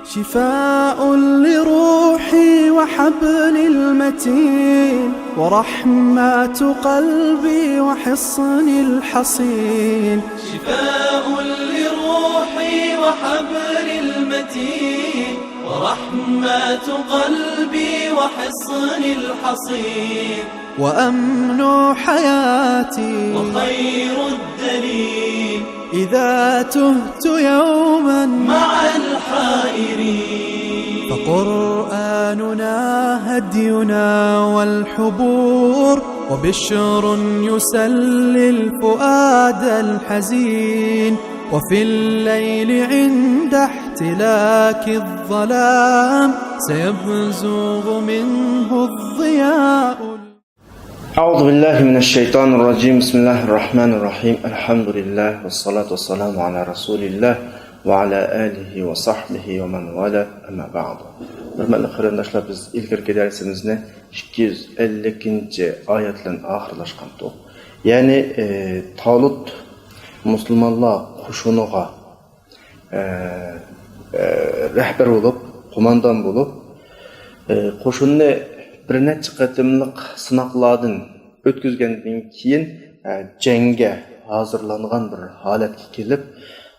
شفاء لروحي وحبل المتين ورحمة قلبي وحصن الحصين. شفاء لروحي وحبل المتين ورحمة قلبي وحصن الحصين. وأمن حياتي وخير الدليل إذا تهت يوما مع الحائرين. فقرآننا هدينا والحبور وبشر يسلي الفؤاد الحزين. وفي الليل عند احتلاك الظلام سيبزغ منه الضياء. أعوذ بالله من الشيطان الرجيم. بسم الله الرحمن الرحيم. الحمد لله والصلاة والسلام على رسول الله وعلى آله وصحبه ومن والاه. أما بعد. Hörmətli qarindaşlar, biz ilgirki dərsimizni 250-ci ayətlə axırlaşqandıq. Yəni Talut Müslümanlar qoşunuğa rəhbər olub, qomandan olub, qoşununu bir neçə qatımlıq sınaqlardan ötküzgəndən keyin cəngə hazırlanğan bir halətə kelib,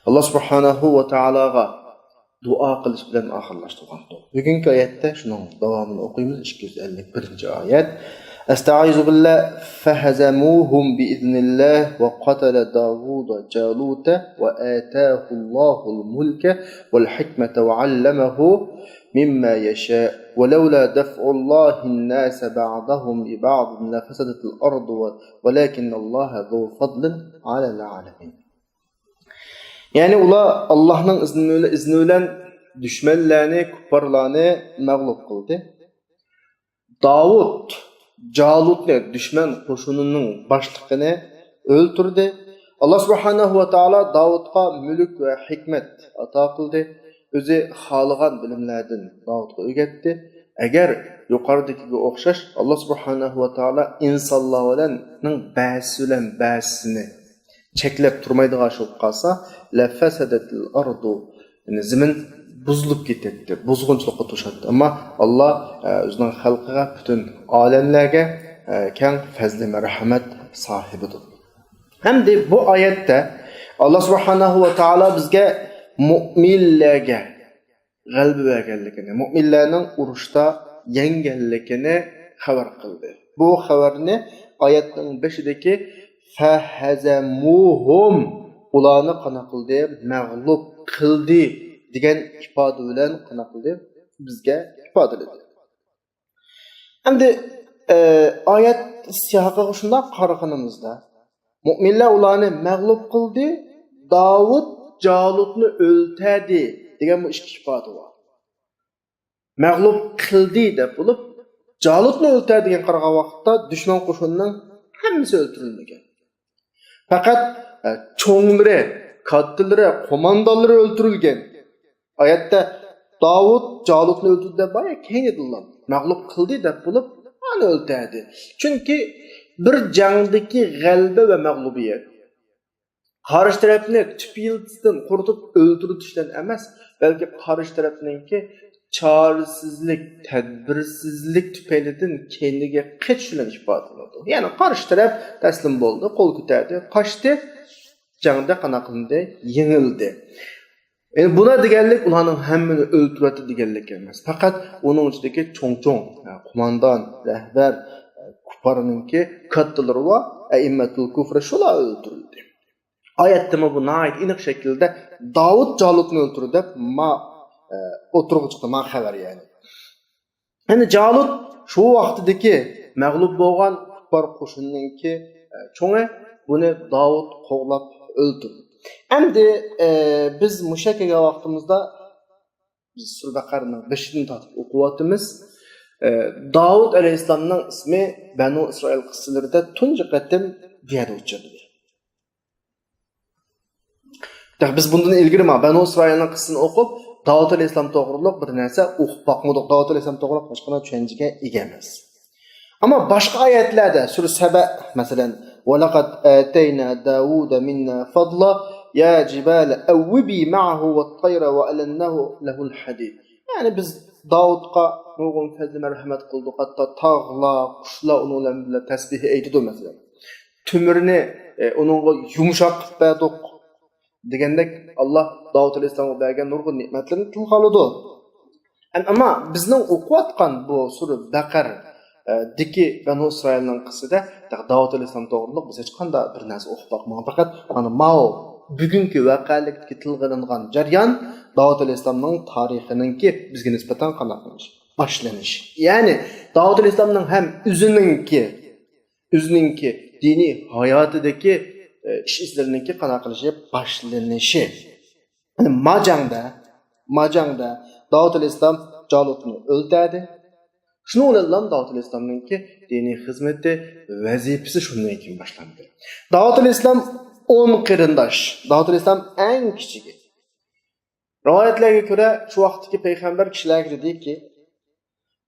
Allah Subhanahu və Taala'ga dua qilish bilan axırlaşdırğandı. Bugünkü ayətdə şunun davamını oxuyumuz. 251-ci ayət. Estaizu billah fehazamuhum biiznillah ve qatala Davud Jalut ve atahullahu mulka vel hikmete ve allamahu mimma yasha ve lawla daf'ullahi'n nas ba'dahum li ba'd lafasadatil ardu walakinnallaha zu fadlin alal alamin. Yani ular Allah'ın izniyle düşmanlarını, kuparlarını mağlup kıldı. Davud Calut'la düşman koşununun başlıkını öldürdü. Allah Subhanahu ve Taala Davud'a mülk ve hikmet ata kıldı. Özü xalığan bilimlerden Davud'a öğretti. Eğer yukarıdaki okşaş Allah Subhanahu ve Taala insanların ba'sini çeklep durmaydı aşıp kalsa la fasadetil ardu, yani zemin buzulup gitti, buzgunçulukka tuşadı. Ama Allah özünün halkıga, bütün alemlerge keng fazli merhamet sahibidir. Hem de bu ayette Allah Subhanahu ve Taala bizge müminlerge galbi vergenlikini, müminlerinin uruşta yengenlikini haber kıldı. Bu haberini ayetin 5'deki fehazamuhum, ularni qana qildi, mag'lub qildi degan ifoda bilan qana qildi bizga ifodaladi. Endi oyat siyoqiga shunday qaraganimizda mu'minlar ularni mag'lub qildi, Davud Jalutni o'ltirdi degan bu ikki ifoda bor. Mag'lub qildi deb bo'lib, Jalutni o'ltirdi degan qaragan vaqtda dushman qo'shinining hammasi o'ldirilmagan. Fakat çoğunları, katilleri, komandaları öldürülgen. Ayette Davud Calut'unu öldürdü de bayağı keyin edilen. Mağlup kıldı da bulup onu öldürdü. Çünkü bir cangdaki galbe ve mağlubiyet karşı tarafını tüp yıldızdan kurutup öldürütüşten emez. Belki karşı tarafınınki çaresizlik, tedbirsizlik tüpeylidin kendine kaçılan ifade oldu. Yani karşı taraf teslim oldu, kol küterdi, kaçtı, canında kana kılındı, yenildi. Yani buna digerlik ulanın hemmini öldürüldü digerlik gelmez. Fakat onun içindeki çoğun, yani kumandan, rehber, kuparınınki kattıları var, eimmetul kufre şula öldürüldü. Ayette mi buna ait inik şekilde Davud Calut'unu öldürdü, oturup çıktı, ma haber yani. Yani Calut şu vaxtdaki mağlup bolgan kupar qo'shinninki çoğu bunu Davud qo'g'lab öldürdü. Endi biz mushakaga vaqtimizda biz Sura Baqaraning 5-ni tatib o'qiyotimiz. Davud alayhissalomning ismi Banu Isroil qissalarida tunji qatim deyildi uchirdi. Biz bundan ilgari Banu Isroilning qissasini o'qib Davud alayhissalom to'g'riliq bir narsa o'qib boqmadik. Davud alayhissalom to'g'riliq boshqa tushunchaga ega emas. Ama başqa oyatlarda Sura Saba masalan وَلَقَدْ آتَيْنَا دَاوُودَ مِنَّا فَضْلًا ya jibale awbi ma'ahu wat-tayra wa alannahu lahul hadid. Yani biz Davud'a nurgun fazli merhamet kıldık. Hatta tağla, kuşla onunla bile tesbihi eydidu mesela. Tümürünü onunla yumuşak verdik. Degендek Allah Davud Aleyhisselam'a bergen nurgun nimetlerini tilgaladı. Ama bizning o'qiyotgan bu sura Baqar diki Banu İsrailning qissida Davud Aleyhisselam to'g'riliq biz hech qanday bir narsa o'qib boqmagan. Faqat mana mao bugungi voqelikdagi tilg'ilingan jarayon Davud Aleyhisselamning tarixininki bizga nisbatan qanaqlanish, boshlanish. Ya'ni Davud Aleyhisselamning ham o'zininki diniy hayotidagi ish izlarininki qanaqlanishi, boshlanishi. Yani Majangda Davud Aleyhisselam Calut'unu öldürdü. Şunu olan Davud Aleyhisselam'ınki dini hizmeti vazifesi şundan için başlandı. Davud Aleyhisselam 10 kırındaş. Davud Aleyhisselam en küçüğü. Rivayetlere göre şu vaxtdaki peygamber kişiler dedi ki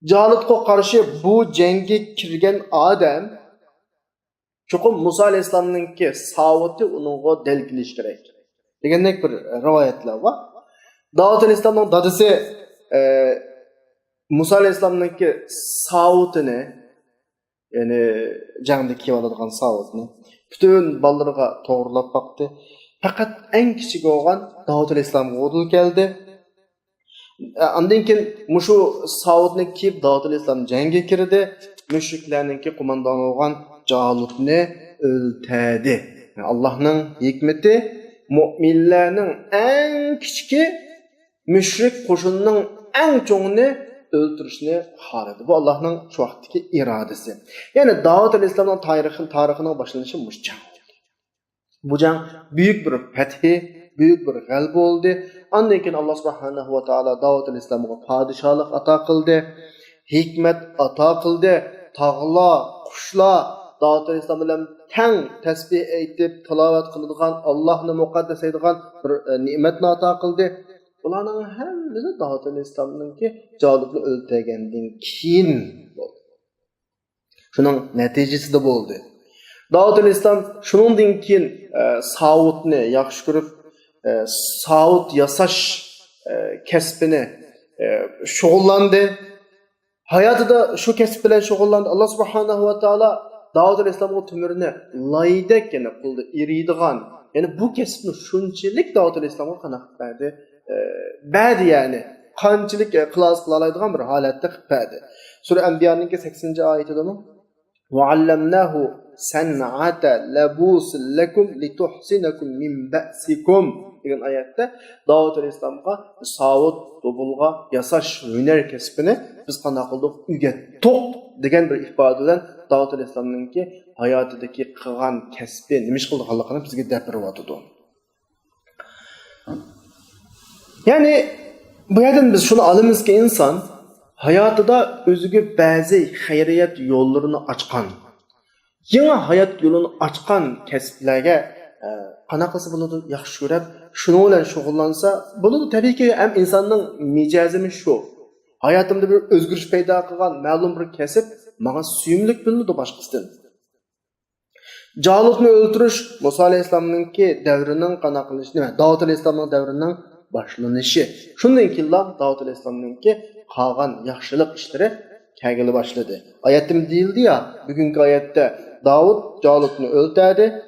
Calut'a karşı bu cengi kirgen adam çokum Musa Aleyhisselam'ınki savati onunla delgiliş gerek. Degendek bir rivayetler var. Davud Aleyhisselam'ın dadısı Musa Aleyhisselam'ınki savutini yani cangdaki valadıgan savutini bütün ballarına doğrulap baktı. Fakat en küçük olan Davud Aleyhisselam'a odul geldi. Ondan keyin mushu savutni kiyib Davud Aleyhisselam jangga kirdi. Müşriklarninki qo'mondoni bo'lgan Jalutni o'ldirdi. Allohning hikmati mu'minlarning eng kichiki müşrik qo'shinning eng cho'ngini o'ldirishni xohladi. Bu Allohning shu vaqtdagi irodasi. Ya'ni Davud Aleyhisselamning tarixining boshlanishi mush jang. Bu jang büyük bir fethi, büyük bir g'alaba oldu. Ondan keyin Alloh subhanahu va taolo Davud Aleyhisselamga podshohlik ato qildi, hikmat ato qildi, tog'lar, qushlar Davud Aleyhisselam bilan tang tasbih aytib, tilovat qiladigan, Allohni muqaddas etadigan bir ne'matni ato qildi. Ularning hammasi Davud Aleyhisselamningki Jalutni o'ldirgandan keyin bo'ldi. Shuning natijasida bo'ldi. Davud Aleyhisselam shuningdan keyin savutni yaxshi ko'rib, savut yasash kasbini shug'ullandi. Hayotida shu kasb bilan shug'ullandi. Alloh subhanahu va taolo Davud Aleyhisselamga tumurini loydek yana qildi, eriydigan. Yani bu kasbni shunchalik Davud Aleyhisselamga qanaqib berdi. Badi yani qanchalik qilos qila oladigan bir holatda qilib berdi. Sura Anbiyoning 80-oyatidami Wa'allamnahu san'ata labus lakum lituhsinakum min ba'sikum degan oyatda Davud Aleyhisselamga savut, dobulga yasash hunar kasbini biz qanday qildik o'rgatdik degan bir ifoda bilan Davud Aleyhisselamningki hayotidagi qilgan kasbi nima ish qilganligini bizga gapiryotdi. Yani bu yerden biz şunu alımız ki insan hayatında özüge bazı hayriyat yollarını açkan, yeni hayat yolunu açkan kesiplerge qanaqası buludu, yaxşı görüp, şunu olan şoğullansa, buludu tabii ki hem insanın micazimi şu, hayatımda bir özgürlük peyda kılgan, ma'lum bir kesip, bana suyumluk buludu başkasından. Calut'unu öldürüş, Musa Aleyhisselam'ınki devrinin qanaqılışı, Davud Aleyhisselam'ın devrinin başlanışı. Şundan keyin Davud Aleyhisselam'ınki qolgan yaxshilik ishlari kelgili başladı. Ayetim değildi ya, bugünkü ayette Davud Calut'unu öldürdü.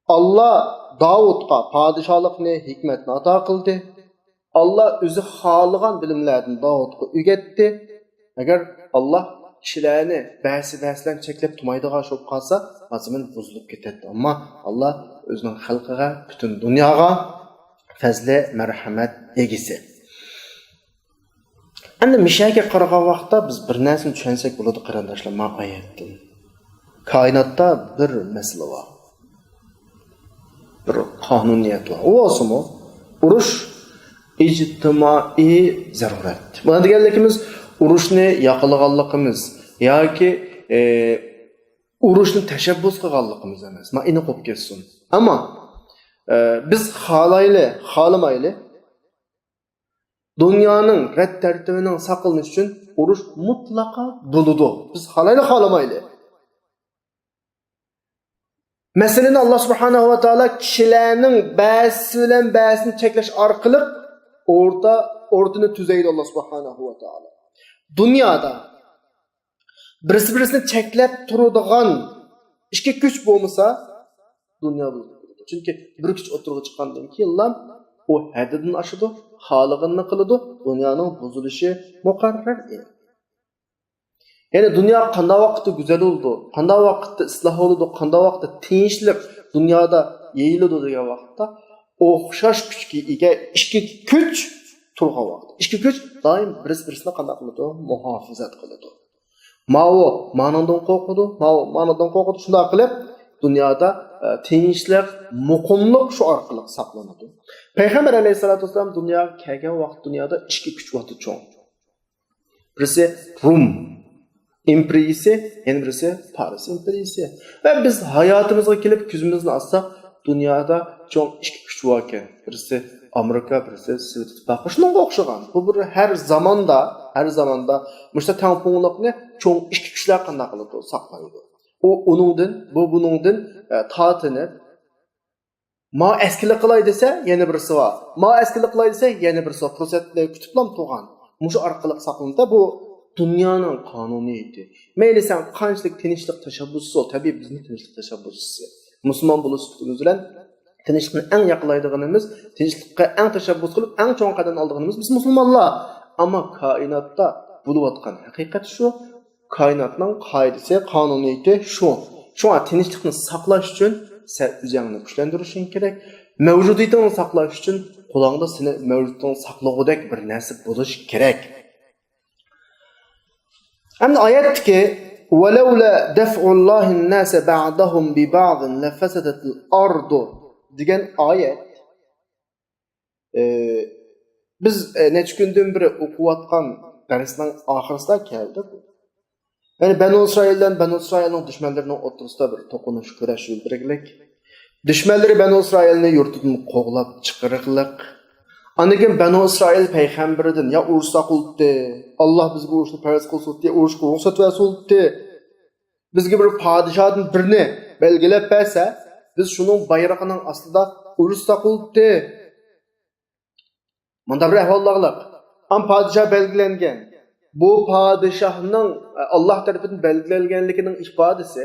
Allah Davud'a padişahlıkni, hikmetni ato qildi. Allah o'zi xohlagan bilimlarni Davud'a o'rgatdi. Agar Allah kishilarni ba'zi-ba'zidan cheklab turmaydigan bo'lib qolsa, mazmun buzilib ketadi. Ammo Allah o'zining xalqiga, butun dunyoga fazli marhamat egisi. Endi mishaga qaragan vaqtda biz bir narsani tushunsak bo'ladi qarindoshlar, men oyatdan. Koinotda bir masala bor. Bir qonuniyat bor. U bo'lsa-mu, urush ijtimoiy zarurat. Buna deganligimiz urushni yoqilganligimiz yoki urushni tashabbus qilganligimiz emas. Men ini qo'yib ketsin. Ammo biz xolamayli dunyoning rat tartibining saqlanishi uchun urush mutlaqo bo'ladi. Biz xolamayli. Meseleni Allah subhanahu wa ta'ala kişilerinin ba'si bilan ba'sini cheklash orqali o'rtini tuzaydi Allah subhanahu wa ta'ala. Dunyoda birisi-birisini cheklab turadigan ikki kuch bo'lmasa, dunyo buziladi. Chunki bir kuch o'tirib chiqqandan keyin u haddidan oshadi, xohlaganini qiladi, dunyoning buzilishi muqarrar edi. Yani dünya qanday vaqtda güzel oldu, qanday vaqtda isloh oldu, qanday vaqtda tinchlik dunyoda yeyiladi degan vaqtda o'xshash kuchga ega ikki kuch turgan vaqt. Ikki kuch doim bir-birini qanday qiladi? Muhofazat qiladi. Mao ma'nodan qo'rqadi, mao ma'nodan qo'rqadi. Shunday qilib dunyoda tinchlik, muqimlik shu orqali saqlanadi. Payg'ambar alayhisolatu vasallam dunyoga kelgan vaqt dunyoda ikki kuch vaqti cho'ng. Birisi Rum imperiyasi, yana birisi Paris imperiyasi. Ve biz hayatımıza kelib ko'zimizni açsak, dunyoda cho'ng ikki kuch bor ekan. Birisi Amerika, birisi Sovet ittifoqi. Shunga o'xshagan. Bu bir har zamonda mushta tangpungliqni cho'ng ikki kuchlar qanday qilib saqlaydi. Buningdan tortinib ma eskilik qilay desa, yana birisi bor. Ma eskilik qilay desa, yana birisi bor. Fursatni kutiblam turgan. Mushu orqali saqlanadi. Bu dünyanın kanuniyeti. Meyli sen qanchalik tinchlik tashabbusi, tabii bizning tinchlik tashabbusi. Musulmon bo'lish tutimiz bilan tinchlikni eng yaqinlaydiganimiz, tinchlikka eng tashabbus qilib, eng cho'ng qadam oldiganimiz biz musulmonlar. Ammo koinotda bo'layotgan haqiqat shu, koinotning qoidasi, qonuniyati shu. Shunga tinchlikni saqlash uchun sen o'zingni kuchlantirishing kerak. Mavjudiyatini saqlash uchun qo'lingda seni mavjudiyatini saqlagudek bir narsa bo'lish kerak. Hem ayet ki وَلَوْلَا دَفْعُ اللّٰهِ النَّاسَ بَعْدَهُمْ بِبَعْضٍ لَفَسَدَتِ الْأَرْضُ diyen ayet biz neçə gündən biri oxuyatqan dərsdən axırında gəldi. Yəni Bəni İsrailin düşmənlərinin ortasında bir toqunuş görəş bildiriklik. Düşmənləri Bəni İsrailni yurtdan qoğlab çıxırıqlıq. Anıgın Bəni İsrail peyğəmbəridən ya ursa qıldı. Allah bizi bu uruşni pərəz qılsın deyə uruşqa ruxsat versildi. Bizə bir padişahın birini belgiləb bəsə, biz şunun bayrağının aslında uruşsa qıldı. Manda bir əhvallarlıq. Am padişah belgilənген. Bu padişahın Allah tərəfindən belgiləngenlikinin ifadəsi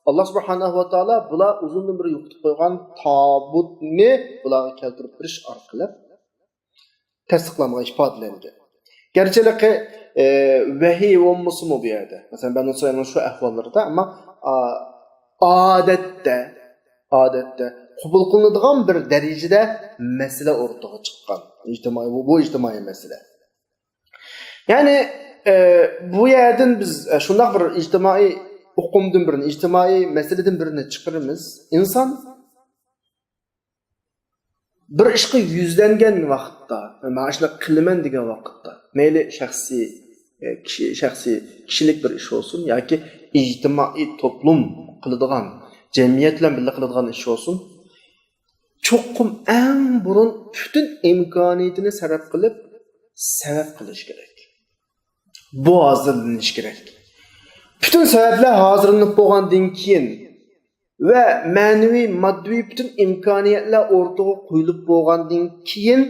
Allah subhanahu wa ta'ala bula uzundan bir yoxutub qoyğan tabutni bulağa keltirib biriş arqılıq tasdiqlamağa ifadələndi. Gerçeklikle vahiy olması mı bir yerde? Mesela ben söyleyeyim şu ahvallarda ama adette kabul kılınıdığın bir derecede mesele ortaya çıkan. Bu ictimai mesele. Yani bu yerden biz şundak bir ictimai okumdan birini, ictimai meseleden birini çıkarırız. İnsan bir işqi yüzlengen vaxtda, maaşla qiliman degan vaxtda, meyli kişilik bir iş olsun, yoki ijtimoiy toplum qiladigan, jamiyat bilan birga qiladigan ish olsun, cho'qim eng burun bütün imkoniyatini sarf qilib, sabab qilish kerak. Bu hozirlanish kerak. Bütün sabablar hozirlanib bo'lgandan keyin ve manevi, maddi bütün imkoniyatlar ortaga qo'yilib bo'lgandan keyin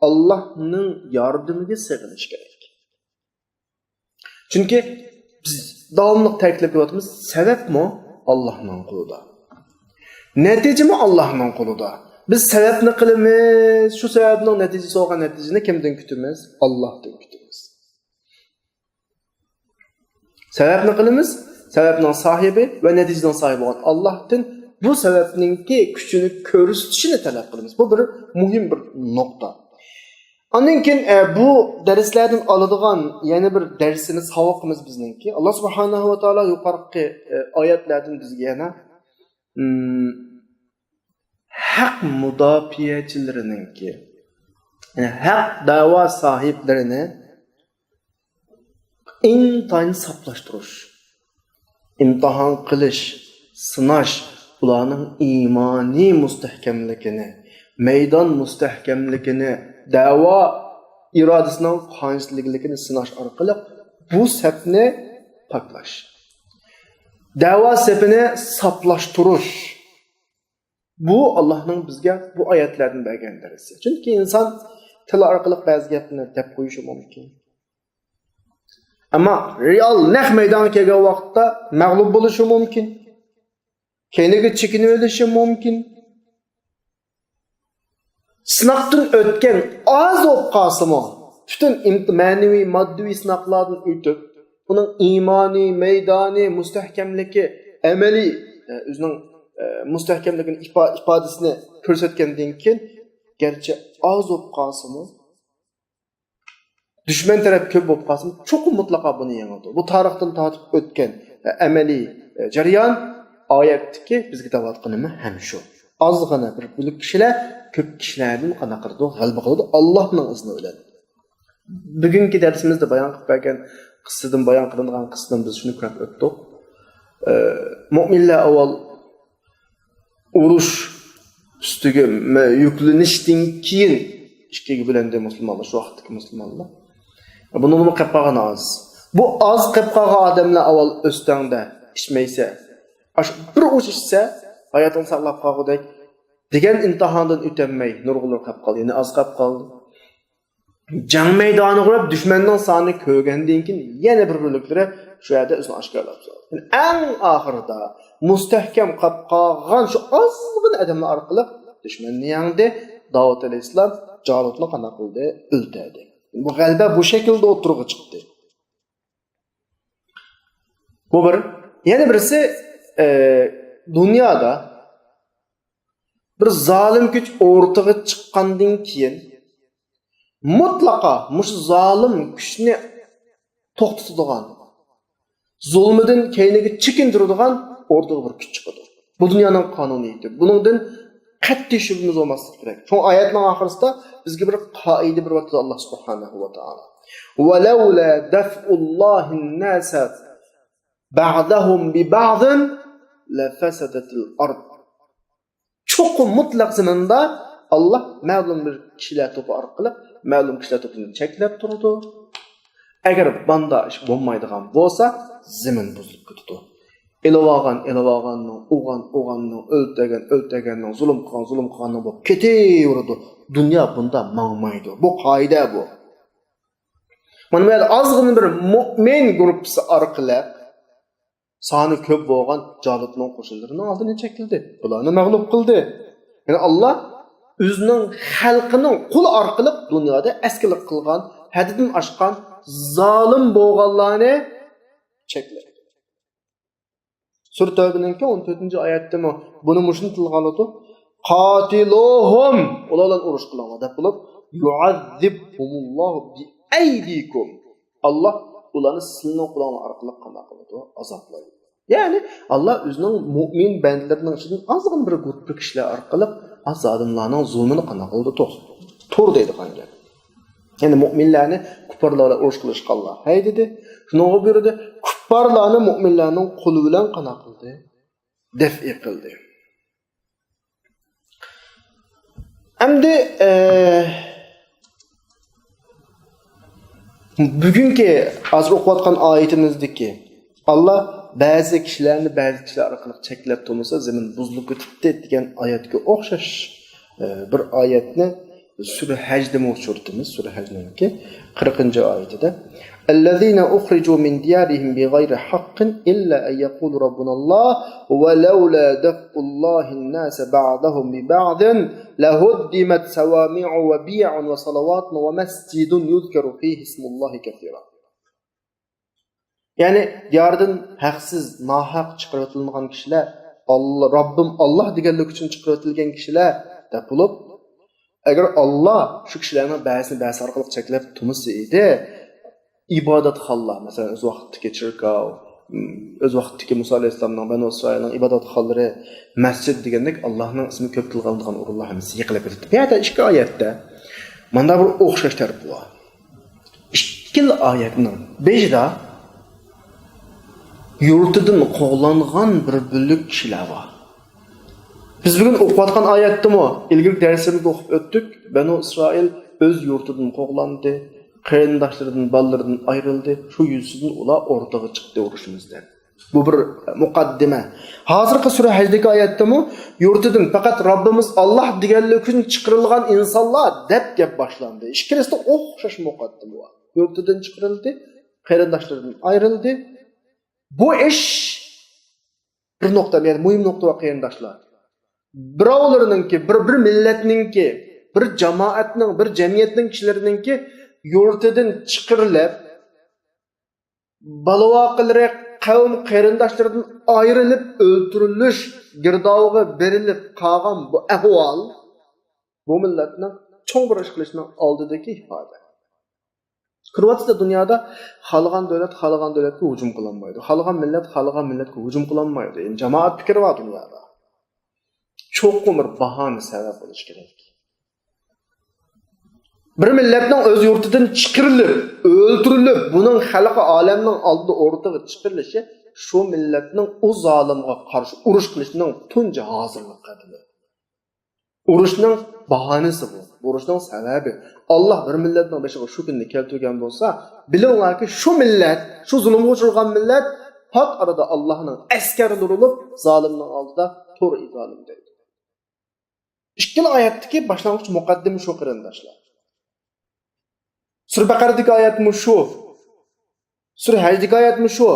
Allah'ın yardımına sığınış gerek. Çünkü biz davamlı ta'kidlab qo'yapmiz, sabab mı Allah'ın qo'lida. Natija mi Allah'ın qo'lida. Biz sababni qilamiz, shu sababning natijasi olgan natijani kimdan kutamiz? Allohdan kutamiz. Sababni qilamiz, sebebinin sahibi ve neticeden sahibi olan Allah'tan bu sebebninki küçüğünü körüstüşünü talep kılımız. Bu bir mühim bir nokta. Onunkin bu derslerden alıdığan yeni bir dersini savakımız bizninki. Allah subhanahu wa ta'ala yukarıki ayetlerden bizge yana hak müdafiyecilerinin yani hak dava sahiplerini intayını saplaştırır. İmtihan qilish, sınash, ularning imani mustahkamligini, maydon mustahkamligini, da'vo irodasining qonchligini sınash orqali bu safni paklash. Da'vo safini saplashtirish, Bu Allah'ın bizge bu ayetlerden bergen dersi. Çünkü insan til arkalık bazı gaplarni dep koyuşı mümkün. Ama real neh meydana kelgen vaqtda mağlup boluşı mümkün. Kendine çekinip ölüşü mümkün. Sınaqdan ötken az oqqasımı bütün manevi maddi sınaqlardan ötüp bunun imani, meydani, müstehkemliki, emeli özünün müstehkemlikin ifadesini körsetkendan keyin gerçi az oqqasımı düşman taraf köp bolup qalsın, çok mutlaka bunu yengildi. Bu tarixdan tatip ötken emeli jarayon ayetdeki bizge davatqanımı hem şu. Azgına bir büyük kişiler köp kişilerden qanaqırdı, g'alaba qildi Allohning izni bilan. Bugungi darsimizda bayon qilib bergan qissadan bayon qilingan qissadan biz shuni ko'rib o'tdik. Mu'minlar avval urush ustiga yuklanishdan keyin ishga bilandi musulmonlar, shu vaqtdagi musulmonlar. Buni nima qilib qolgan az. Bu az qilib qolgan odamlar avval o'standa ishmaysa, bir uch ishsa hayotini saqlab qolgudek degan imtihondan o'tolmay nurg'ulur qolib qoldi, ya'ni az qolib qoldi. Jang maydoni qurib dushmanning sonini ko'rgandan keyin yana bir bo'liklari shu yerda o'zini oshkorlab soldi. Eng oxirida mustahkam qolib qolgan shu ozgina odamlar orqali dushmanni yengdi. Davud alayhissalom Jalutni qana qildi, o'ldirdi. Bu g'alaba bu shaklda o'tirg'i chiqdi. Bu bir. Yana birisi dunyoda bir zolim kuch o'rtaga chiqqandan keyin mutlaka mush zolim kuchni to'xtatadigan, zulmidan keyniga chekintiradigan o'rtaga bir kuch chiqadi. Bu dunyoning qonuniyati. Buningdan qat'iy shubhamiz bo'lmasligi kerak. Shu oyatning oxirisida bizga bir qoida bir vaqtda Alloh subhanahu va taolo "Va laula daf'ullohin nasa ba'dahum bi ba'din la fasadatil ard." Çok mutlaq zamanda Allah ma'lum bir kişiler topu orqali ma'lum kişiler topunu cheklab turdi. Agar banda ish bo'lmaydigan bo'lsa, zamin buzilib ketadi. Elovaganning, o'g'anning, o'ltaganning, zulm qilganning bo'lib ketaveradi. Dunyo bunda mangmaydi. Bu qoida bu. Mana bu yerda ozgina bir mu'min guruhi orqali soni ko'p bo'lgan Jalutning qo'shinlarining oldini chekildi. Bularni mag'lub qildi. Ya'ni Allah o'zining xalqining qul orqali dunyoda askilik qilgan, haddidan oshgan zolim bo'lganlarni chekladi. Sura Tavbaning 14-oyatda buni mushun tilg'aladi. Qatiluhum, ulardan urush qilinglar deb bo'lib, yu'azzibhumullohu bi aydikum. Allah ularni sizning qo'linglar orqali qanday qiladi? Azoblaydi. Ya'ni Allah o'zining mu'min bandalarining ichidan ozg'in bir guruh kishilar orqali azodimlarning zulmini qanday qildi? To'r deydi qanday. Ya'ni mu'minlarni kuffarlarga urush qilishga Allah hay dedi. Shunga buyurdi, kuffarlarni mu'minlarning qo'li bilan qanday qildi? Daf'i qildi. Endi bugungi hozir o'qiyotgan oyatimizdagi Allah ba'zi kishilar orqali cheklab turmasa zamin buzilib ketibdi degan oyatga o'xshash bir oyatni Sura Hajda uchirtimiz. Sura Hajningki 40-oyatida "Allazina ukhriju min diyarihim bighayri haqqin illa an yaqulu rabbunallah wa laula daf'ullahin nas ba'dahum bi ba'din lahuddimat sawami'u wa bi'un wa salawatun wa masjidun yuzkaru fihi ismullahi kaseera." Yani diyardan haqsiz, nahaq chiqaritilgan kishilar, Rabbim Allah deganlik uchun chiqaritilgan kishilar deb bo'lib, agar Allah shu kishilarning ba'zini orqali cheklab turmasa edi, ibodatxonlar, masalan, o'z vaqtdagi cherkov, o'z vaqtdagi Musa alayhisolamning Banu Isroilning ibodatxonlari, masjid degandek Allohning ismi ko'p tilg'anilgan o'rinlar hammasi yiqilib ketdi. Bu yerda ikki oyatda mana bir o'xshash taraf bor. Ikki oyatning beshida yurtidan qo'g'langan bir bo'lak kishilar bor. Biz bugün o'qiyotgan oyatdimi, ilgari darsimizda o'qib o'tdik. Banu Isroil o'z yurtidan qo'g'landi, qarindoshlaridan, bolalaridan ayrildi. Shu yuzidan ular o'rtaga chiqdi urushimizdan. Bu bir muqaddime. Hazırki sure Hac'daki ayette mi? Yurtudun fakat Rabbimiz Allah digenli üçün çıkarılgan insanlar dep gep başlandı. İşkeresinde okşaş muqaddim var. Yurtudun çıkarıldı, kayrandaşlarından ayrıldı. Bu iş bir nokta, yani mühim nokta var kayrandaşlar. Birovlarınınki, bir milletninki, bir cemaatning, bir cemiyetning kişilerininki yurtudun çıkarılıp balıvaqilere kavim qarindaşlardan ayrılıp öldürülüş girdavıga berilip qalğan bu ahval bu milletning çoğ bir iş qilishning oldidagi ifoda. Qurvatda dunyoda xalqan davlatga hujum qilinmaydi. Xalqan millatga hujum qilinmaydi. Yani jamoat fikri var dunyoda. Cho'qim bir bahona sabab bo'lish kerak. Bir milletning o'z yurtidan chiqirilib, o'ldirilib, buning xalqi olamning oldida o'rtaga chiqirilishi shu millatning u zolimga qarshi urush qilishning tunji hozirlik qadimi. Urushning bahonasi bu. Urushning sababi. Allah bir millatning beshiga shu kunni keltirgan bo'lsa, bilinglarki shu millat, shu zulmga uchragan millat pat arada Allohning askarlari bo'lib, zolimning oldida to'g'ri izolim deydi. Ikkinchi oyatdagi boshlang'ich muqaddima shu qarindoshlar. Sura Baqaradagi oyatmi shu. Sura Haj'dagi oyatmi shu.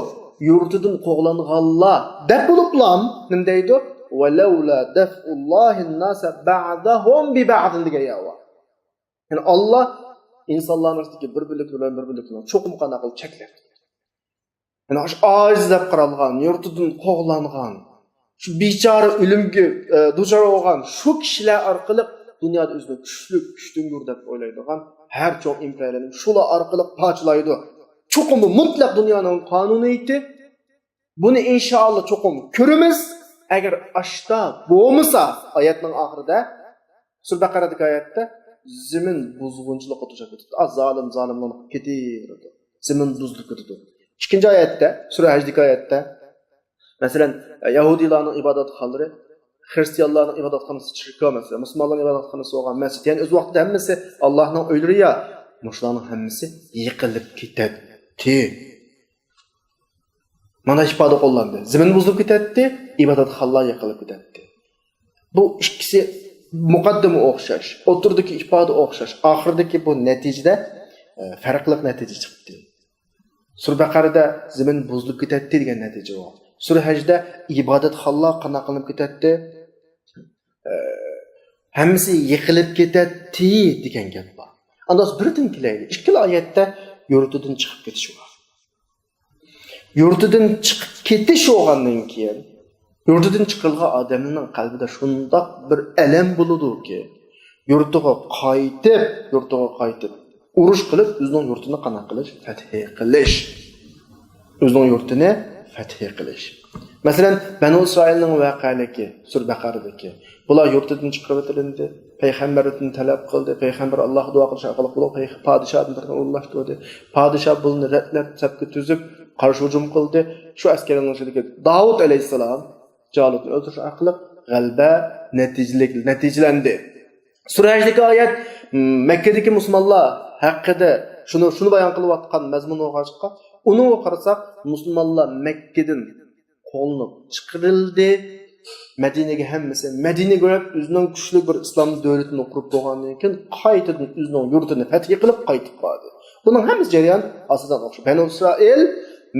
Yurtidan qo'g'langanlar deb bo'liblam nima deydi? Va laula daf'ullohin nasa ba'dahum bi ba'd degan yava. Yani Allah insonlar orasida bir-birlik bilan cho'qim qanaqil chekladi. Yani shu ojizlab qaralgan, yurtidan qo'g'langan, shu bechora o'limga duchor bo'lgan shu kishilar orqali dunyoda o'zini kuchli deb o'ylaydigan her çok imperiyalarning şular orqali parchalaydi. Cho'qim bu mutlaq dunyoning qonuniyati. Buni inshaalloh cho'qim ko'ramiz. Agar ashta bo'lmasa, oyatning oxirida Sura Baqaradagi oyatda zamin buzg'unchilikqa tushib ketdi. Zolimlar ketaverdi. Zamin buzilib ketdi. Ikkinchi oyatda, Sura Haj'dagi oyatda masalan Yahudilarning ibodatxonalari, Hristiyanlarning ibodatxonasi chirkov mesela, Müslümanların ibodatxonasi bo'lgan masjid, yani o'z vaqtida hammasi Allohning o'ylari ya, mushlarning hammasi yiqilib ketadi. Mana ifoda qo'llandi. Zamin buzilib ketadi, ibodatxonlar yiqilib ketadi. Bu ikkisi muqaddima o'xshash, o'tirdagi ifoda o'xshash. Oxirdagi bu natijada farqli natija chiqdi. Sura Baqarada zamin buzilib ketadi degan natija bor. Sura Haj'da ibodatxonlar qana qilib ketadi. Hammasi yiqilib ketadi degan gap bor. Andas birdan kelaydi. Ikkala oyatda yurtidan chiqib ketish bor. Yurtidan chiqib ketish bo'lgandan keyin yurtidan chiqilgan odamning qalbida shundoq bir alam bo'ladi-ki, yurtiga qaytib urush qilib o'zining yurtini qana qilish, fath qilish. O'zining yurtini fath qilish. Masalan, Banu İsrailning voqealigi Sura Baqaradagi. Bular yurtidan chiqib o'tilindi, payg'ambardan talab qildi, payg'ambar Alloh duo qilish orqali bular podshohni ulashtirdi. Podshoh bulni ratlab, sabga tuzib, qarshi hujum qildi. Shu askarning ichidagi Davud alayhisalom Jalutni o'ldirish orqali g'alaba natijalandi. Sura Haj'dagi oyat Makkadagi musulmonlar haqida shuni bayon qilayotgan mazmun o'g'achqa. Uni qarasak, musulmonlar Makkadan qo'lni chiqarildi. Madinaga hammasi Madina ko'rib o'zining kuchli bir islom davlatini qurib bo'lgandan keyin qaytadan o'zining yurtini fath qilib qaytib qoldi. Buning hammasi jarayon asosan o'xshaydi. Banu Isroil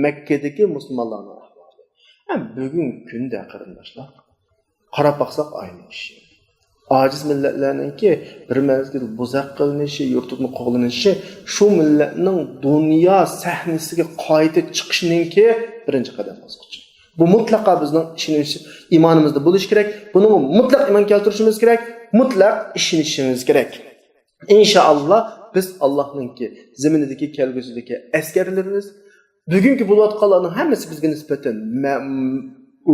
Makkadagi musulmonlarning ahvoli. Ham bugungi kunda qarindoshlar qarab baqsak aynı ish. Aciz milletlarninki bir mezgil buzaq qilinishi, yurtini qo'g'lanishi shu millatning dunyo sahnasiga qaytib chiqishiningki birinchi qadam bosqichi. Bu mutlaqo bizning ishonch iymonimizda bo'lishi kerak. Buni mutlaq iymon keltirishimiz kerak, mutlaq ishonishimiz kerak. İnşallah biz Allohningki zaminidagi kelgusidagi askarlarimiz bugungi bo'layotganlarning hammasi bizga nisbatan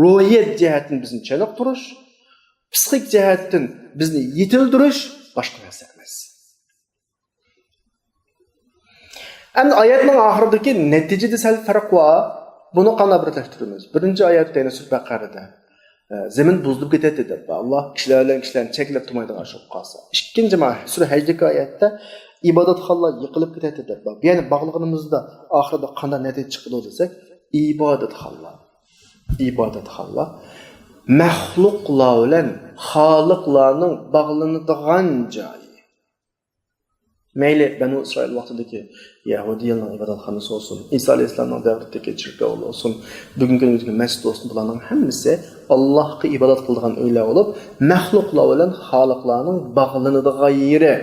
ruhiyat jihatdan bizni chaniqtirish, psixik jihatdan bizni yetildirish boshqa narsa emas. Endi oyatning oxiridagi natijada sal farq bor. Buni qanday birlashtiramiz? Birinchi oyatda yana Sura Baqarada zamin buzilib ketadi deb Alloh kishilarni cheklab turmaydigan shu qolsa. Ikkinchi Sura Haj'dagi oyatda ibodatxonlar yiqilib ketadi deb. Ya'ni bog'lig'imizda oxirida qanday natija chiqadi desak, ibodatxonlar. ibodatxonlar mahluqlar bilan xoliqlarning bog'lanadigan joy. Mayli Banu İsrail vaqtidagi Yahudiyalarning ibodatxonasi olsun, İsa alayhissalomning davridagi chirkov olsun, bugungi kundagi masjid olsun, bularning hammasi Allohga ibodat qiladigan uylar bo'lib, mahluqlar bilan xoliqlarning bog'lanadigan yeri.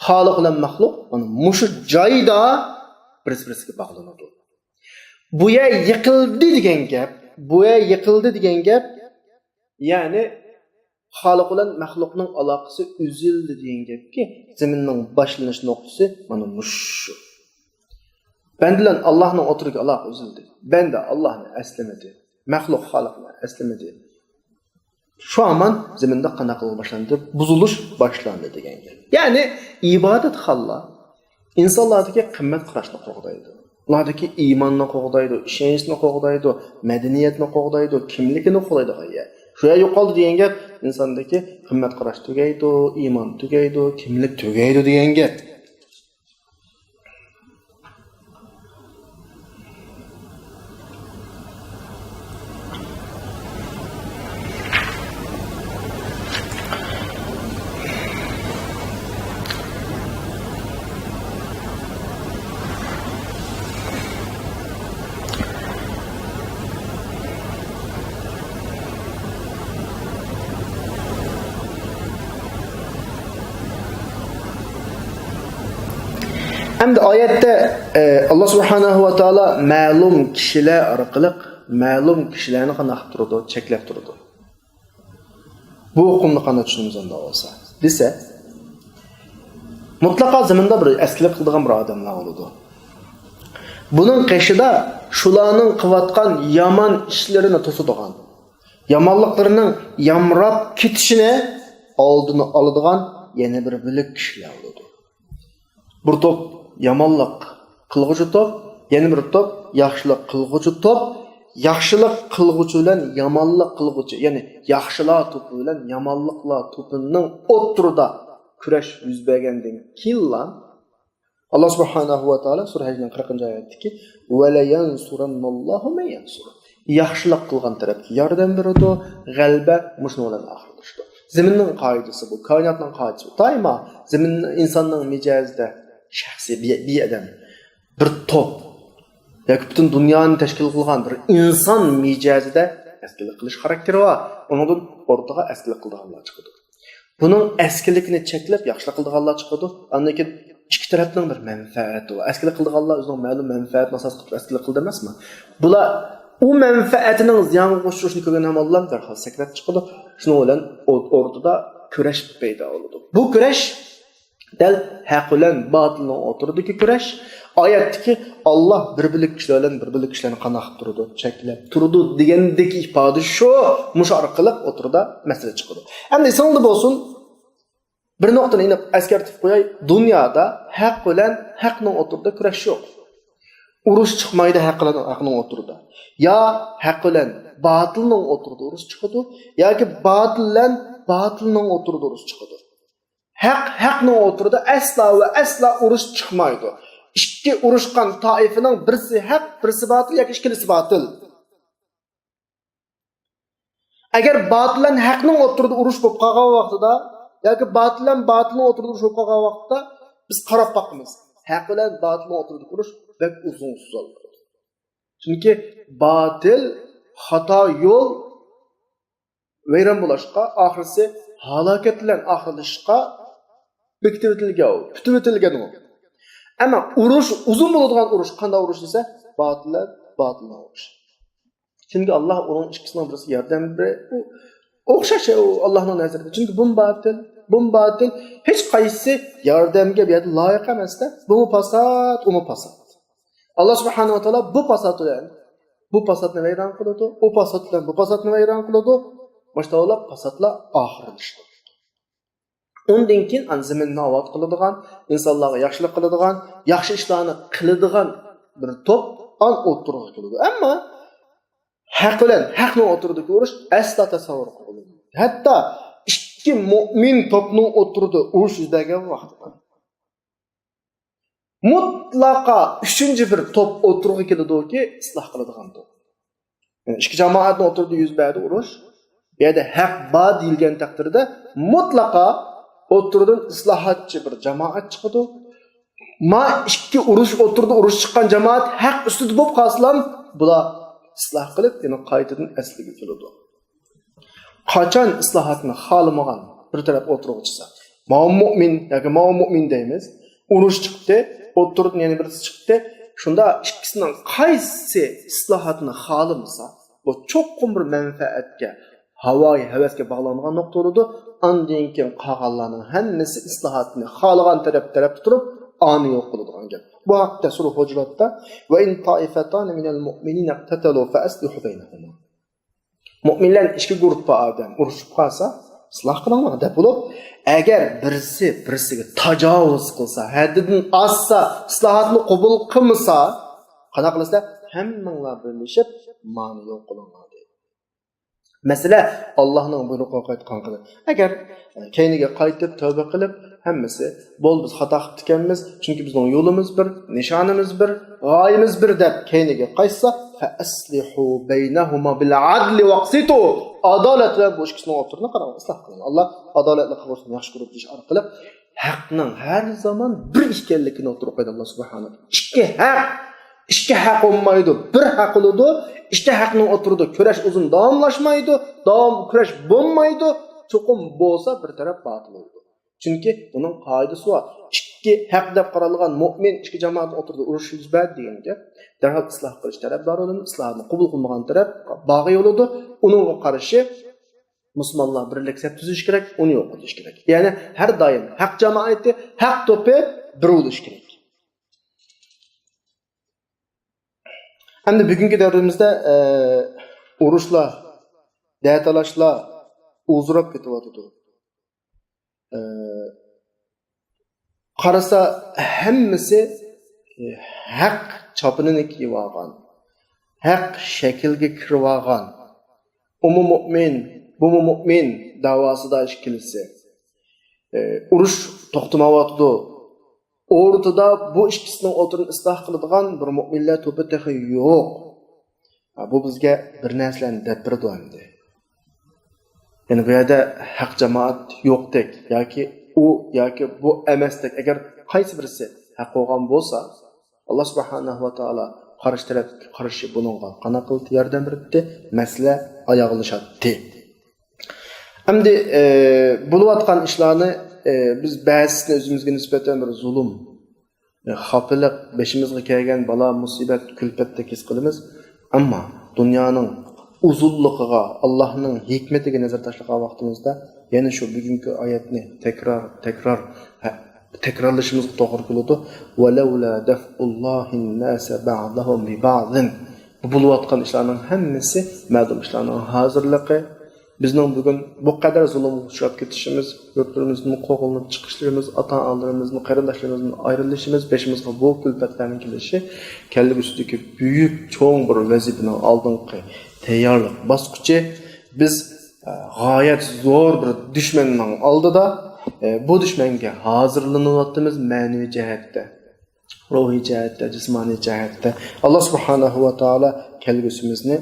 Xoliq bilan mahluq mana mushu joyda bir-biriga bog'lanadi. Bu yer yiqildi degan gap, ya'ni xoliq bilan mahluqning aloqasi uzildi degan gapki, zaminning boshlanish nuqtasi mana mushu. Bandalar Allohning o'tiriga aloqa uzildi. Banda Allohni eslamadi, mahluq xoliqni eslamadi. Şu an zaminda qanaqa boshlandi, buzilish boshlandi degan gap. Ya'ni ibodatxonlar insonlardagi qimmat qarashni qo'g'daydi. Ulardagi iymonni qo'g'daydi, ishonchni qo'g'daydi, madaniyatni qo'g'daydi, kimligini qo'g'daydi. Shu yer yo'qoldi degan gap insondagi qimmat qarash tugaydi, iymon tugaydi, kimlik tugaydi degan gap. Hamda oyatda Allah subhanahu va taolo ma'lum kishilar orqali ma'lum kishilarni qanday turadi, cheklab turadi. Bu hukmni qanday tushunamiz unda bo'lsa? Desa, mutlaqo zaminda bir eskilik qiladigan bir odamlar bo'ladi. Buning qishida shularning qilayotgan yomon ishlarini to'sadigan, yomonliklarining yamrab ketishini oldini oladigan yana bir bilik kishilar bo'ladi. Bir top yomonlik qilg'uchi top, yana bir top yaxshilik qilg'uchi top, yaxshilik qilg'uchi bilan yomonlik qilg'uchi, ya'ni yaxshilar to'pi bilan yomonliklar to'pining o'rtasida kurash yuz bergandan keyin Allah subhanahu va taolo sura Hajning 40-oyatdagi "Va la yansurannallohu man yansur." Yaxshilik qilgan tarafga yordam beradi, g'alaba mushuni bilan oxirlashdi. Zaminning qoidasi bu, koinotning qoidasi bu. Doimo zamin insonning mijozida shaxsiy bir odam, bir top yoki butun dunyoni tashkil qilgan bir inson mijozida eskilik qilish xarakteri bor. Undan o'rtaga eskilik qilganlar chiqadi. Buning eskilikni cheklab yaxshilik qilganlar chiqadi. Undan keyin ikki tarafning bir manfaati bor. Eskilik qilganlar o'zining ma'lum manfaatini asos qilib eskilik qildirmasmi? Bular u manfaatining ziyon qo'shishini ko'rgan hamollar darhol sakrab chiqadi. Shuning bilan o'rtada kurash paydo bo'ladi. Bu kurash dal haq bilan botilning o'rtadagi kurash. Oyatdagi Alloh bir-birlik kishilar bilan bir-birlik kishilarni qanday qilib turadi, cheklab turadi degandagi ifoda shu, mush orqali o'rtada masala chiqadi. Endi esingizda bo'lsin, bir nuqtani aniq eskartib qo'yay, dunyoda haq bilan haqning o'rtada kurash yo'q. Urush chiqmaydi haqning o'rtada. Ya haq bilan botilning o'rtada urush chiqadi, yoki botil bilan botilning o'rtada urush chiqadi. Haqning o'rtada asla va asla urush chiqmaydi. Ikki urushgan toifaning birisi haq, birisi botil yoki ikkilisi botil. Agar botil bilan haqning o'rtada urush bo'lib qolgan vaqtida yoki botil bilan botilning o'rtada urush bo'lib qolgan vaqtda biz qarab boqamiz. Haq bilan botilning o'rtada urush bek uzun suziladi. Chunki botil xato yo'l vayron bo'lishqa, oxirisi halokat bilan oxirlashishqa bitirilgan u. Ama urush, uzun bo'ladigan urush, qanday urush desa, botilni urush. Chunki Alloh uning ikkisining birisi yordam beradi. O'xshash Allohning nazarida. Chunki bu botil hech qaysi yordamga beradi loyiq emasda. Bu fasod, uni fasod. Alloh subhanahu va taolo bu fasod bilan bu fasodni vayron qiladi, u fasod bilan bu fasodni vayron qiladi. Boshqalar fasodlar oxirlashdi. Undan keyin zaminni obod qiladigan, insonlarga yaxshilik qiladigan, yaxshi ishlarni qiladigan bir to'p o'tirib keladi. Ammo haq bilan haqning o'tirdiga urush asla tasavvur qilmaydi. Hatto ikki mu'min to'pning o'tirdi urush yuzagan vaqtda mutlaqo uchinchi bir to'p o'tirib keladiki, isloh qiladigan to'p. Yani ikki jamoatning o'tirdi yuz berdi urush. Bu yerda haq bor deyilgan taqdirda mutlaqo o'tirdan islohotchi bir jamoat chiqadi. Ma ikki urush o'tirdi, urush chiqqan jamoat haq ustida bo'lib qolsalar, bular isloh qilib, yana qaytadan asliga keladi. Qachon islohotni xohlamagan bir taraf o'tiruvchisi, mu'min yoki mu'min deymiz, urush chiqdi, o'tirdi yana birisi chiqdi. Shunda ikkisining qaysi islohotni xohlamasa, bu cho'qqum bir manfaatga, havoyi havasga bog'langan nuqta bo'ladi. Undan keyin qolganlarning hammasi islohotni xohlagan taraf turib, ani yo'q bo'ladigan gap. Bu haqda surah Hujuratda va in taifatan minal mu'minina iqtatalu fa aslihu baynahuma. Mu'minlar ikki guruhga odam urushib qolsa, isloh qilinglar deb bo'lib, agar birisiga tajovuz qilsa, haddidan oshsa, islohotni qabul qilmasa, qana qilsa, hammanglar birlashib ma'ni yo'q qilinglar deydi. Masala Allohning buyrug'iga qaytgan qilib. Agar keyniga qaytib tavba qilib, hammasi bo'l biz xato qilib ekanmiz, chunki bizning yo'limiz bir, nishonimiz bir, g'oyamiz bir deb keyniga qaytsa, fa aslihu baynahuma bil adli waqsitu. Adolat bilan bu ikkisining o'rtasini qarang, isloh qiling. Alloh adolatli qilishni yaxshi ko'rib ish orqali haqning har zaman bir ekanligini o'tirib qo'ydi Alloh subhanahu. Ikki haq olmaydi, bir haq bo'ladi. İşte haqning o'tirdi, kurash uzun davomlashmaydi, kurash bo'lmaydi, cho'qim bo'lsa bir taraf batil bo'ladi. Chunki uning qoidasi bor. Ikki haq deb qaralgan mu'min ikki jamoat o'tirdi, urush yuz berdi degan gap. Darhol isloh qilish tarafdoridan islohni qabul qilmagan taraf bag'i yo'ladi. Uningga qarshi musulmonlar birlik saf tuzish kerak, uni yo'q qilish kerak. Ya'ni har doim haq jamoati, haq to'pi bir bo'lish kerak. Endi bugungi davrimizda urushlar, da'talashlar uzrab ketyapti. Qarasa hammasi haq chopinini kiyib olgan, haq shaklga kirib olgan. Bu mu'min davosida ish kelsa, urush to'xtamayapti. O'rtada bu ikkisining o'tirini isloh qiladigan bir mu'minlar to'pi texi yo'q. Bu bizga bir narsalarni deb berdi endi. Ya'ni bu yerda haq jamoat yo'qdek yoki bu emasdek. Agar qaysi birisi haq bo'lgan bo'lsa, Alloh subhanahu va taolo qarshi buningga qana qildi, yordam berdi, masala oyoqlashadi. Endi bo'layotgan ishlarni biz ba'zisini o'zimizga nisbatan bir zulm, xafaliq, beshimizga kelgan balo, musibat, kulfatda his qilamiz. Ammo dunyoning uzunligiga, Allohning hikmatiga nazar tashlagan vaqtimizda yana shu bugungi oyatni takrorlashimizga to'g'ri keladi. Walaula daf'ullohin nasa ba'dahum bi ba'din. Bu bo'layotgan ishlarning hammasi ma'lum ishlarning hozirligi. Bizning bugun bu qadar zulmga uchrab ketishimiz, yurtlarimizning qo'g'ilib chiqishlarimiz, ota-onalarimizning, qarindoshlarimizning ayrilishimiz, beshimizga bu kulfatlarning kelishi, kellik ustidagi buyuk, cho'ng bir vazifaning oldingi tayyorlik bosqichi. Biz g'oyat zo'r bir dushmanning oldida bu dushmanga hozirlanyapmiz ma'naviy jihatda, ruhiy jihatda, jismoniy jihatda. Alloh subhanahu va taolo kelgusimizni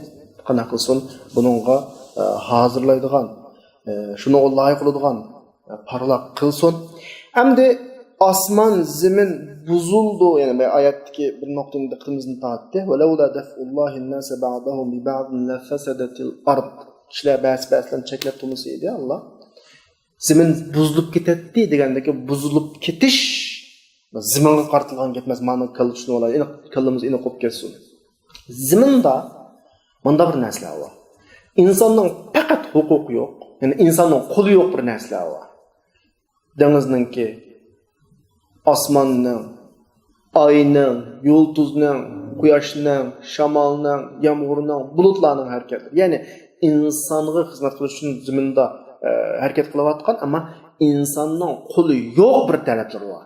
qana qilsin, buningga hazırlaydigan, şunu layık qiladigan parlaq qilsin. Endi osmon, zamin buzuldu, yani oyatdagi bir nuqtani diqqatimizni tortdi. Va laula daf'ullohi an-nas ba'dahum bi ba'din la fasadatil ard. Kishilar bas-basdan cheklab turmasa edi Alloh. Zamin buzilib ketadi degandagi buzilib ketish zaminga qartilgan gap emas, ma'no qilishni olar. Qilimiz ini qo'yib ketsin. Zaminda bunda bir narsa bor. İnsanın faqat huquqi yo'q, yani insonning qo'li yo'q bir narsa bor. Dengizningki, osmonning, oyning, yulduzning, quyoshning, shamolning, yomg'irning, bulutlarning harakati. Ya'ni insonga xizmat qilish uchun zaminda harakat qilayotgan, ammo insonning qo'li yo'q bir taraflar bor.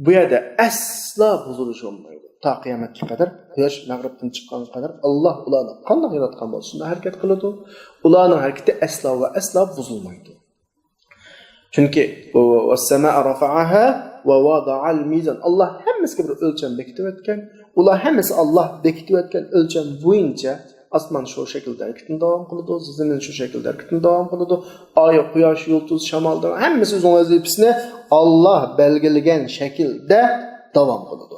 Bu yerda aslo buzilish bo'lmaydi. Ta qiyomatga qadar, quyosh mag'ribdan chiqqanga qadar Alloh ularni qanday yaratgan bo'lsa, shunday harakat qiladi. Ularning harakati aslo buzilmaydi. Chunki was-samaa rafa'aha va wada'al mizan. Alloh hammasiga bir o'lcham bekitib o'tgan. Ular hammasi Alloh bekitib o'tgan o'lcham bo'yicha Osmon shu shaklda harakatini davom qiladi, zamin shu shaklda harakatini davom qiladi. Oy, quyosh, yulduz, shamoldan hammasi o'z vazifasini Alloh belgilagan shaklda davom qiladi.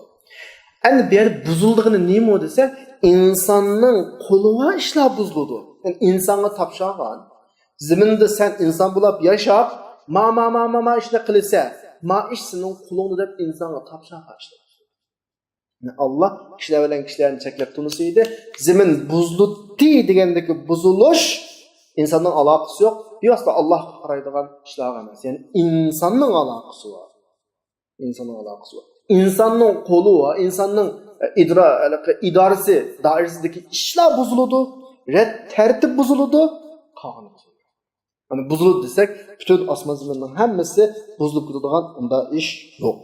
Endi bu yerda buzildigini nima desa, insonning qo'li va ishlar buziladi. Yani insonga topshirgan zaminda sen inson bo'lib yashab, ma ishni qilsa, ma ish sening qo'lingda deb insonga topshirgan ishlar. Allah kishilar bilan kishilarni cheklab turmasa edi, zamin buzildi degandagi buzilish insonning aloqasi yo'q. Bevosita Alloh qaraydigan ishlar emas. Ya'ni insonning aloqasi bor. İnsanın aloqasi bor. İnsanning qo'li va insonning idorasi doirasidagi ishlar buziladi, tartib buziladi, qonun buziladi. Mana buziladi desak, butun osmon zaminning hammasi buzilib ketadigan unda ish yo'q.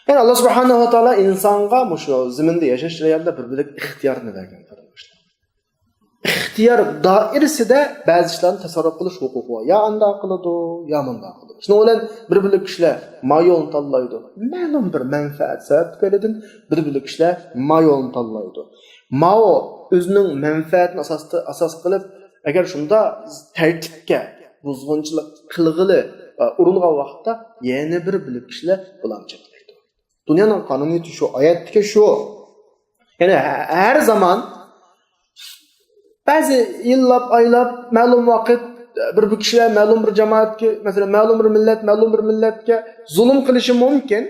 Yani Allah subhanahu wa ta'ala insonga mushu zaminda yashash jarayonida bir ixtiyorni bergan. İxtiyor doirasida ba'zi ishlarni tasarruf qilish huquqi bor. Ya anda qiladi, ya bunda qiladi. Shuning bilan bir kishilar yo'lni tanlaydi. Ma'lum bir manfaat sababidin bir kishilar yo'lni tanlaydi. Mao o'zining manfaatini asos qilib, agar shunda tartibga buzg'unchilik qilg'ili uringan vaqtda yana bir kishilar bilan cheklaydi. Dunyoning qonuniyati shu, oyatdagi shu. Ya'ni har zaman bazı yillab, aylab, ma'lum vaqt bir kishilar ma'lum bir jamoatga, masalan, ma'lum bir millatga zulm qilishi mumkin,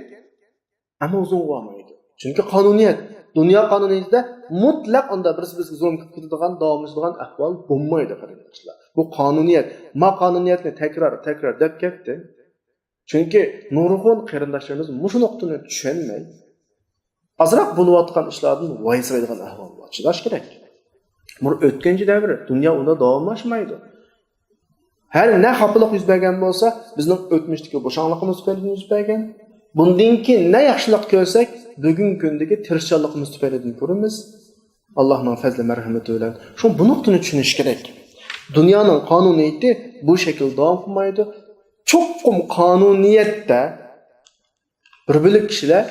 ammo uzun bo'lmaydi. Chunki qonuniyat, dunyo qonuniyatida mutlaq unda birisi-biriga zulm qilib ketadigan, davomlashadigan ahvol bo'lmaydi, qaranglar. Bu qonuniyat, qonuniyatni takror deb ketdi. Chunki nurg'un qarindoshlarimiz mushu nuqtani tushunmay, azroq bo'layotgan ishlardan voysiraydigan ahvol bor. Chidash kerak. Bu o'tkinchi davr, dunyo unda davomlashmaydi. Har ne xafalık yuz bergan bo'lsa, bizning o'tmishdagi bo'shanligimiz tufayli yuz bergan. Bundan keyin ne yaxshilik ko'rsak, bugungi kundagi tirishchiligimiz tufayli ko'ramiz. Allohning fazli marhamati bilan. Shu bu nuqtani tushunish kerak. Dunyoning qonuniyati bu shaklda davom qilmaydi. Cho'qim qonuniyatda bir kishilar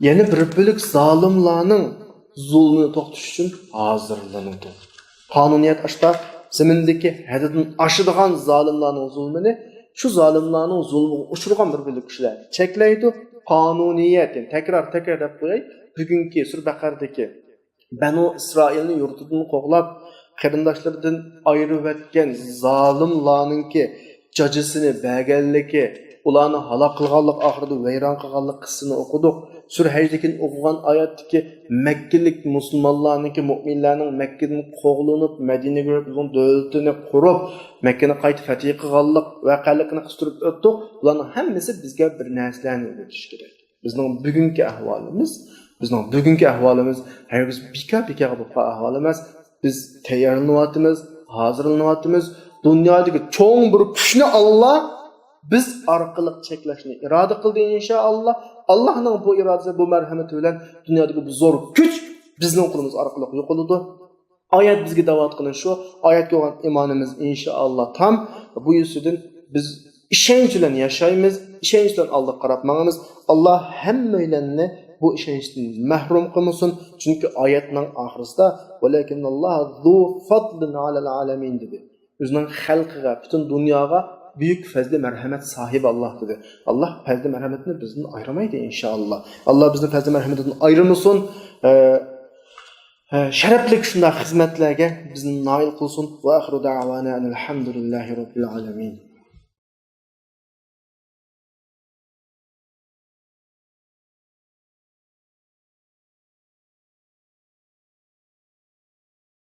yana bir zolimlarning zulmünü to'xtatish uchun hozirlanadi. Qonuniyat ashta zamindagi haddan oshadigan zolimlarning zulmini, shu zolimlarning zulmiga uchragan bir kishilar cheklaydi. Qonuniyat, yani takror deb qo'yay, bugungi Sur Baqardagi Banu Isroilni yurtidan qo'g'lab, qarindoshlaridan ayirib o'tgan zolimlarningki jajisini berganligi, ularni halok qilganlik, oxirida vayron qilganlik qissasini o'qidik. Sur Haj'dagi o'qigan oyatdagi Makkilik musulmonlarningki mu'minlarning Makkadan qo'g'lanib, Madinaga o'tgan davlatini qurib, Makkani qayta fath qilganlik voqealigini qistirib o'tdik. Ularning hammasi bizga bir narsalarni o'rgatish kerak. Bizning bugungi ahvolimiz hargiz bika bo'lib qolgan ahvol emas. Biz tayyorlanyapmiz, hozirlanyapmiz. Dunyodagi cho'ng bir kuchni Alloh biz orqali cheklashni iroda qildi inshaalloh. Allohning bu irodasi, bu marhamati bilan dunyodagi bu zo'r kuch bizning qo'limiz orqali yo'qoladi. Oyat bizga da'vat qilgan shu, oyatga bo'lgan iymonimiz inshaalloh tam. Bu yusidan biz ishonch bilan yashaymiz, ishonch bilan Allohga qarab mangamiz. Alloh hammalarni bu ishonchdan mahrum qilmasin. Chunki oyatning oxirisida "Valakinallohu zu fadlin alal alamin" dedi. O'zining xalqiga, butun dunyoga büyük fazla merhamet sahibi Allah dedi. Allah fazla merhametini bizden ayırmaydı inşallah. Allah bizden fazla merhametinden ayrılmasın. Şereflik şunda hizmetlerge bizden nail kılsın. Ve ahiru da'vana elhamdülillahi rabbil alamin.